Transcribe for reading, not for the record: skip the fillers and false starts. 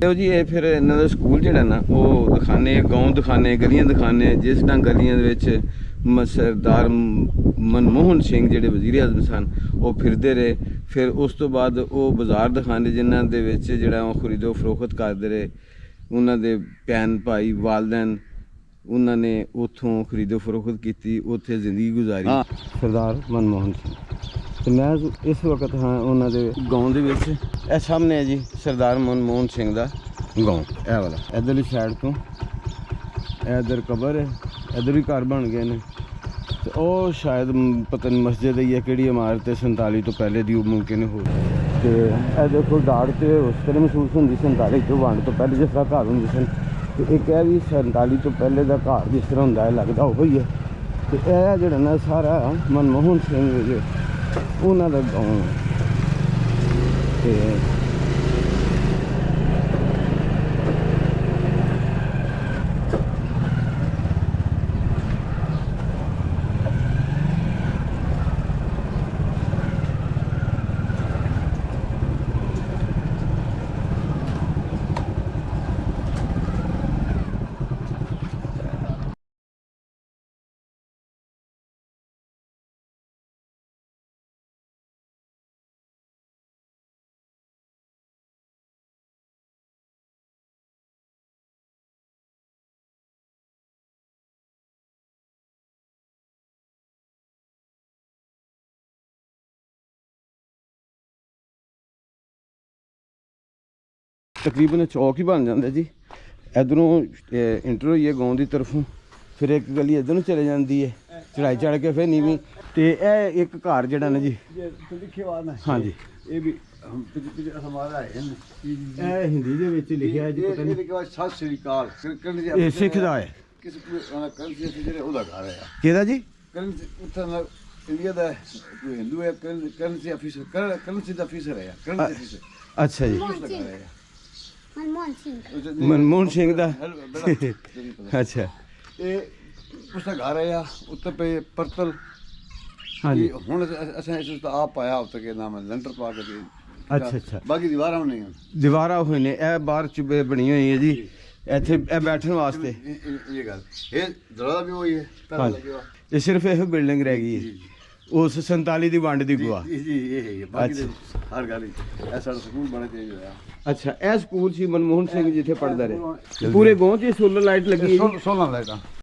जी ये फिर इन्हों का स्कूल जोड़ा ना वो दिखाने गाँव दिखाने गलियाँ दिखाने जिस ढंग गलियां सरदार मनमोहन सिंह जोड़े वजीर आजम सन वो फिरते रहे। फिर उस तो बाद वो बाजार दिखाने जिन्हों के जोड़ा खरीदो फरोख्त करते रहे। उन्होंने भैन भाई वालदैन उन्होंने उतों खरीदो फरोख्त की उत्थे जिंदगी गुजारी। सरदार मनमोहन सिंह तो मैं इस वक्त हाँ उन्होंने गाँव के सामने है जी सरदार मनमोहन सिंह का गाँव यह वाला इधरली साइड तो इधर कबर है इधर भी घर बन गए हैं। तो वह शायद पता नहीं मस्जिद है या कि इमारत है 47 तो पहले की मुमकिन हो। तो यह देखो डाट तो उस तरह महसूस होंगी 47 तो वंड तो पहले जिस तरह घर होंगे सन। तो एक है भी 47 तो पहले का घर जिस तरह होंगे है लगता वही है। तो यह जोड़ा ना सारा मनमोहन सिंह जो उन्होंने गाँव तकरीबन चौक ही बन जाता जी। इधरों इंटर हुई है गाँव की तरफों फिर एक गली इधर चले जाती है चढ़ाई चढ़ के फिर नीवी। तो यह एक घर जड़ा ना जी हाँ जी हिंदी लिखा है जी सिख का है कि जी इंडिया का हिंदू है करंसी ऑफिसर करंसी का ऑफिसर है। अच्छा जी मनमोहन सिंह का अच्छा ये उसका घर है उत्तर पे परतल। हाँ जी हुण अस आप पाया उत्ते के नाम लंटर पा के अच्छा अच्छा बाकी दीवार नहीं दीवार हुई ने यह बाहर चुबे बनी हुई है जी इतने बैठने वास्ते। ये गल ये दरवाजा भी वही है हाँ ये सिर्फ यह बिल्डिंग रह गई है उस 47 की वंड की गुआ जी ये है बाकी हर गल ऐसा स्कूल बड़ा चेंज होया। अच्छा यह स्कूल सी मनमोहन सिंह जिथे पढ़ता रहे पूरे गाँव च सोलर लाइट लगी 16 लाइटां